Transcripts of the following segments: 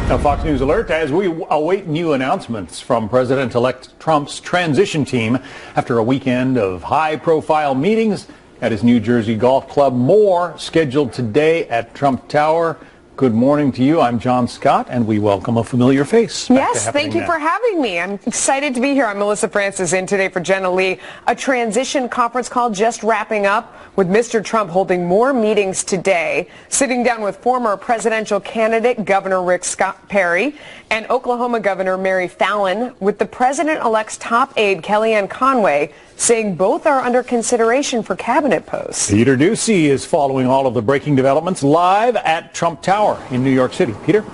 Now, Fox News alert as we await new announcements from President-elect Trump's transition team after a weekend of high-profile meetings at his New Jersey golf club. More scheduled today at Trump Tower. Good morning to you. I'm John Scott, and we welcome a familiar face. Yes, thank you for having me. I'm excited to be here. I'm Melissa Francis in today for Jenna Lee. A transition conference call just wrapping up with Mr. Trump holding more meetings today, sitting down with former presidential candidate Governor Rick Scott Perry and Oklahoma Governor Mary Fallin, with the president-elect's top aide Kellyanne Conway saying both are under consideration for cabinet posts. Peter Ducey is following all of the breaking developments live at Trump Tower in New York City. Peter?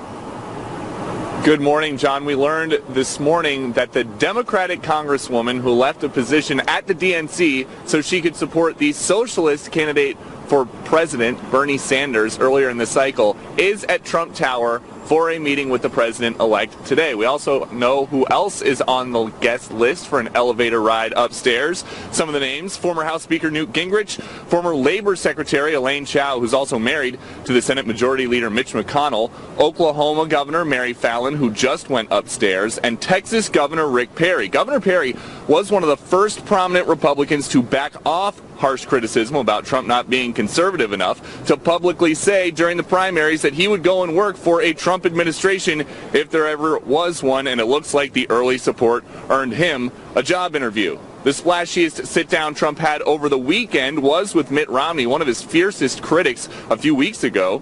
Good morning, John. We learned this morning that the Democratic Congresswoman who left a position at the DNC so she could support the socialist candidate for president, Bernie Sanders, earlier in the cycle, is at Trump Tower for a meeting with the president-elect today. We also know who else is on the guest list for an elevator ride upstairs. Some of the names: former House Speaker Newt Gingrich, former Labor Secretary Elaine Chao, who's also married to the Senate Majority Leader Mitch McConnell, Oklahoma Governor Mary Fallin, who just went upstairs, and Texas Governor Rick Perry. Governor Perry was one of the first prominent Republicans to back off harsh criticism about Trump not being conservative enough to publicly say during the primaries that he would go and work for a Trump administration if there ever was one, and it looks like the early support earned him a job interview. The splashiest sit-down Trump had over the weekend was with Mitt Romney, one of his fiercest critics, a few weeks ago.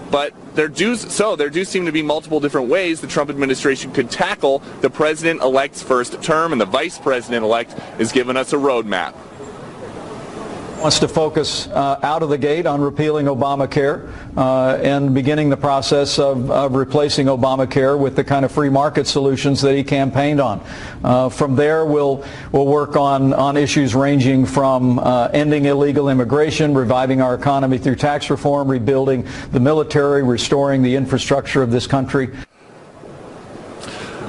But there do seem to be multiple different ways the Trump administration could tackle the president-elect's first term, and the vice president-elect is giving us a roadmap. Wants to focus out of the gate on repealing Obamacare and beginning the process of replacing Obamacare with the kind of free market solutions that he campaigned on. From there, we'll work on issues ranging from ending illegal immigration, reviving our economy through tax reform, rebuilding the military, restoring the infrastructure of this country.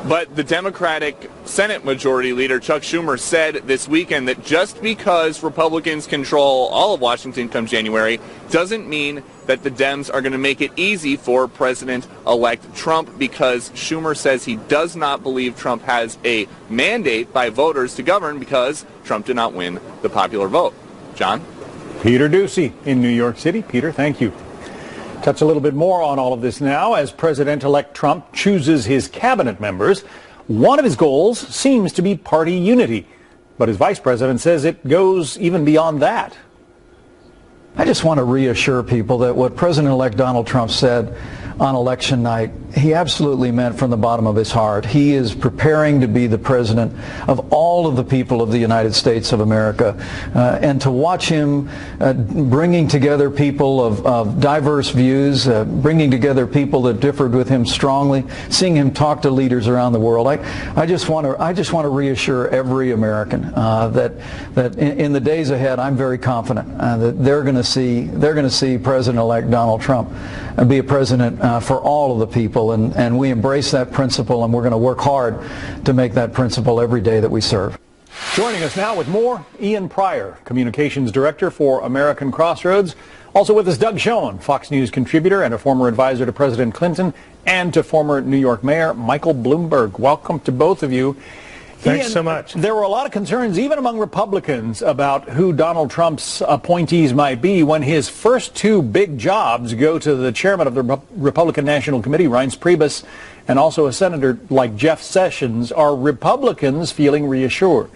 But the Democratic Senate Majority Leader Chuck Schumer said this weekend that just because Republicans control all of Washington come January doesn't mean that the Dems are going to make it easy for President-elect Trump, because Schumer says he does not believe Trump has a mandate by voters to govern because Trump did not win the popular vote. John? Peter Ducey in New York City. Peter, thank you. Touch a little bit more on all of this now as President-elect Trump chooses his cabinet members. One of his goals seems to be party unity, but his vice president says it goes even beyond that. I just want to reassure people that what President-elect Donald Trump said on election night, he absolutely meant from the bottom of his heart. He is preparing to be the president of all of the people of the United States of America. And to watch him bringing together people of diverse views, bringing together people that differed with him strongly, seeing him talk to leaders around the world, I just want to reassure every American that in the days ahead, I'm very confident that they're going to see President-elect Donald Trump be a president for all of the people, and we embrace that principle, and we're going to work hard to make that principle every day that we serve. Joining us now with more, Ian Pryor, Communications Director for American Crossroads. Also with us, Doug Schoen, Fox News contributor and a former advisor to President Clinton and to former New York Mayor Michael Bloomberg. Welcome to both of you. Thanks Ian, so much. There were a lot of concerns, even among Republicans, about who Donald Trump's appointees might be when his first two big jobs go to the chairman of the Republican National Committee, Reince Priebus, and also a senator like Jeff Sessions. Are Republicans feeling reassured?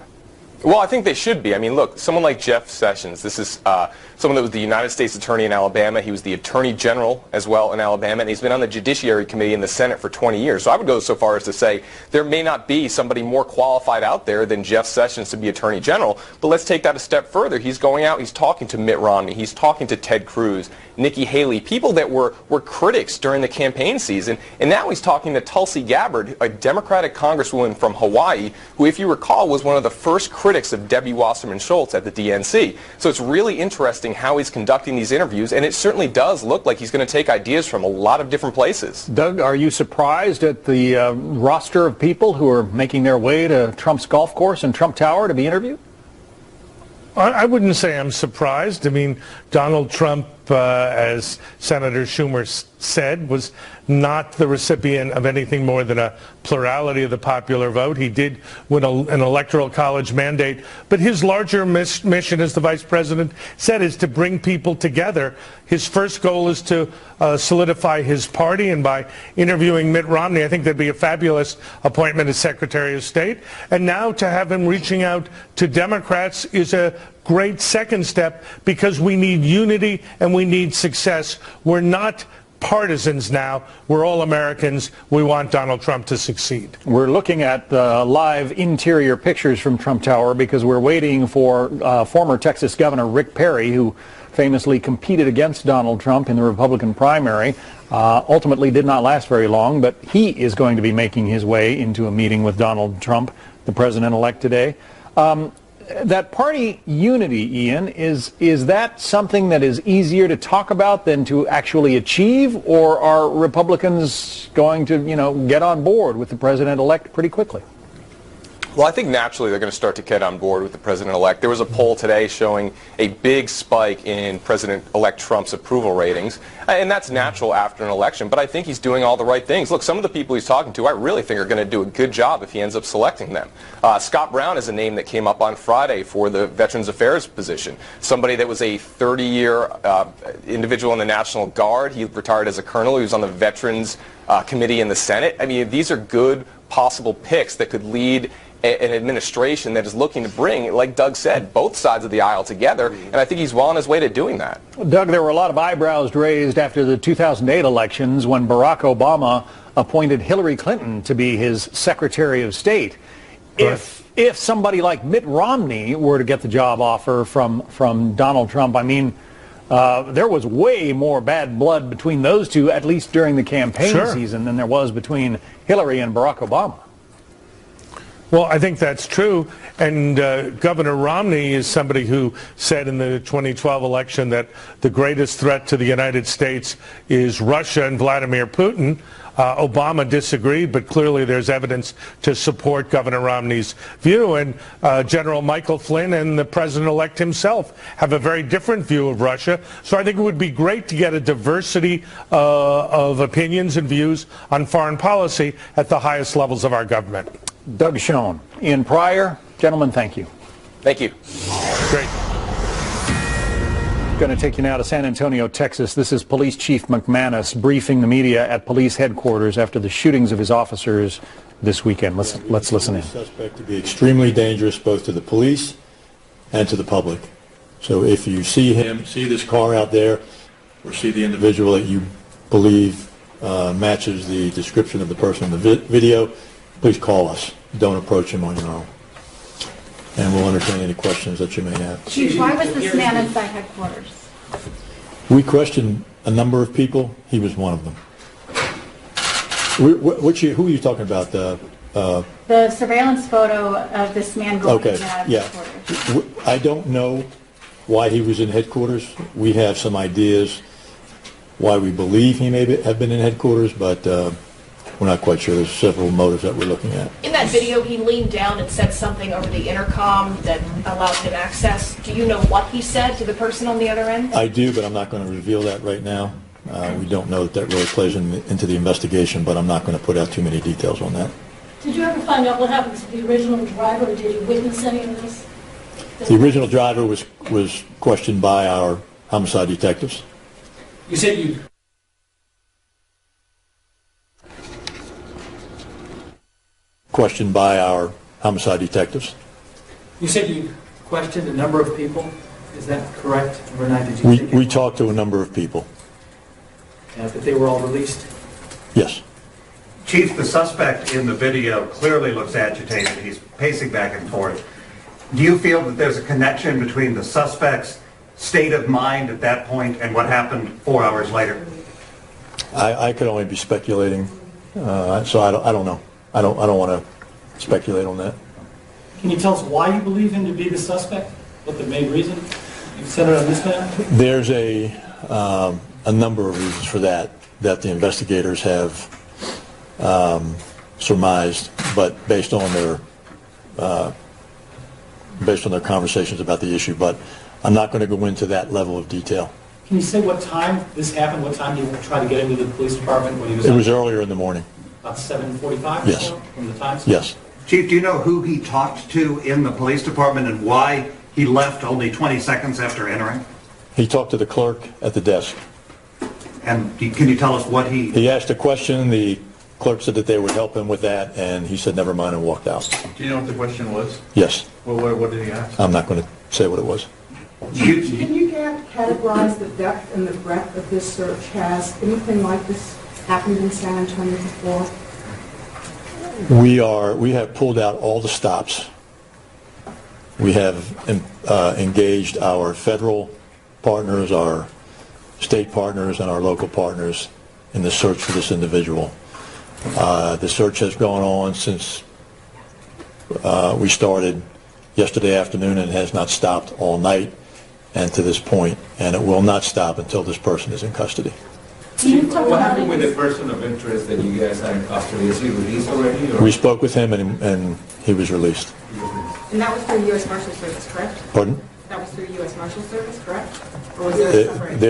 Well, I think they should be. I mean, look, someone like Jeff Sessions, this is someone that was the United States Attorney in Alabama. He was the Attorney General as well in Alabama, and he's been on the Judiciary Committee in the Senate for 20 years. So I would go so far as to say there may not be somebody more qualified out there than Jeff Sessions to be Attorney General. But let's take that a step further. He's going out, he's talking to Mitt Romney, he's talking to Ted Cruz, Nikki Haley, people that were critics during the campaign season, and now he's talking to Tulsi Gabbard, a Democratic Congresswoman from Hawaii, who, if you recall, was one of the first critics of Debbie Wasserman Schultz at the DNC. So it's really interesting how he's conducting these interviews, and it certainly does look like he's going to take ideas from a lot of different places. Doug, are you surprised at the roster of people who are making their way to Trump's golf course and Trump Tower to be interviewed? I wouldn't say I'm surprised. I mean, Donald Trump as Senator Schumer said, was not the recipient of anything more than a plurality of the popular vote. He did win an electoral college mandate, but his larger mission, as the vice president said, is to bring people together. His first goal is to solidify his party, and by interviewing Mitt Romney, I think that'd be a fabulous appointment as Secretary of State. And now to have him reaching out to Democrats is a great second step, because we need unity and we need success. We're not partisans now. We're all Americans. We want Donald Trump to succeed. We're looking at live interior pictures from Trump Tower because we're waiting for former Texas Governor Rick Perry, who famously competed against Donald Trump in the Republican primary. Ultimately did not last very long, but he is going to be making his way into a meeting with Donald Trump, the president-elect, today. That party unity, Ian, is that something that is easier to talk about than to actually achieve, or are Republicans going to, get on board with the president-elect pretty quickly? Well, I think naturally they're going to start to get on board with the president-elect. There was a poll today showing a big spike in President-elect Trump's approval ratings, and that's natural after an election, but I think he's doing all the right things. Look, some of the people he's talking to I really think are going to do a good job if he ends up selecting them. Scott Brown is a name that came up on Friday for the Veterans Affairs position, somebody that was a 30-year individual in the National Guard. He retired as a colonel. He was on the Veterans Committee in the Senate. I mean, these are good possible picks that could lead an administration that is looking to bring, like Doug said, both sides of the aisle together, and I think he's well on his way to doing that. Doug, there were a lot of eyebrows raised after the 2008 elections when Barack Obama appointed Hillary Clinton to be his Secretary of State. If somebody like Mitt Romney were to get the job offer from Donald Trump, I mean, there was way more bad blood between those two, at least during the campaign season, than there was between Hillary and Barack Obama. Well, I think that's true, and Governor Romney is somebody who said in the 2012 election that the greatest threat to the United States is Russia and Vladimir Putin. Obama disagreed, but clearly there's evidence to support Governor Romney's view, and General Michael Flynn and the president-elect himself have a very different view of Russia. So I think it would be great to get a diversity of opinions and views on foreign policy at the highest levels of our government. Doug Schoen. Ian Pryor, gentlemen, thank you. Thank you. Great. Going to take you now to San Antonio, Texas. This is Police Chief McManus briefing the media at police headquarters after the shootings of his officers this weekend. Let's listen in. The suspect to be extremely dangerous both to the police and to the public. So if you see this car out there, or see the individual that you believe matches the description of the person in the video, please call us. Don't approach him on your own. And we'll entertain any questions that you may have. Chief, why was this man inside headquarters? We questioned a number of people. He was one of them. Who are you talking about? The surveillance photo of this man going into headquarters. I don't know why he was in headquarters. We have some ideas why we believe he may have been in headquarters, but we're not quite sure. There's several motives that we're looking at. In that video, he leaned down and said something over the intercom that allowed him access. Do you know what he said to the person on the other end? I do, but I'm not going to reveal that right now. We don't know that really plays into the investigation, but I'm not going to put out too many details on that. Did you ever find out what happened to the original driver, or did you witness any of this? The original driver was questioned by our homicide detectives. You said you... Questioned by our homicide detectives. You said you questioned a number of people. Is that correct? Or not? Did you We talked to a number of people. but they were all released? Yes. Chief, the suspect in the video clearly looks agitated. He's pacing back and forth. Do you feel that there's a connection between the suspect's state of mind at that point and what happened 4 hours later? I could only be speculating, so I don't know. I don't want to speculate on that. Can you tell us why you believe him to be the suspect? What the main reason? You said it on this map? There's a number of reasons for that the investigators have surmised, but based on their conversations about the issue. But I'm not going to go into that level of detail. Can you say what time this happened? What time you tried to get into the police department when he was? It was earlier in the morning. About 7:45 or Yes. so from the time? Yes. Chief, do you know who he talked to in the police department and why he left only 20 seconds after entering? He talked to the clerk at the desk. And can you tell us what He asked a question. The clerk said that they would help him with that, and he said never mind and walked out. Do you know what the question was? Yes. Well, what did he ask? I'm not going to say what it was. Can you categorize the depth and the breadth of this search? Has anything like this happened in San Antonio before? We have pulled out all the stops. We have engaged our federal partners, our state partners, and our local partners in the search for this individual. The search has gone on since we started yesterday afternoon and has not stopped all night and to this point, and it will not stop until this person is in custody. What happened with the person of interest that you guys had in custody? Is he released already? Or? We spoke with him and he was released. And that was through U.S. Marshal Service, correct? Pardon? That was through U.S. Marshal Service, correct? Or was there a separate?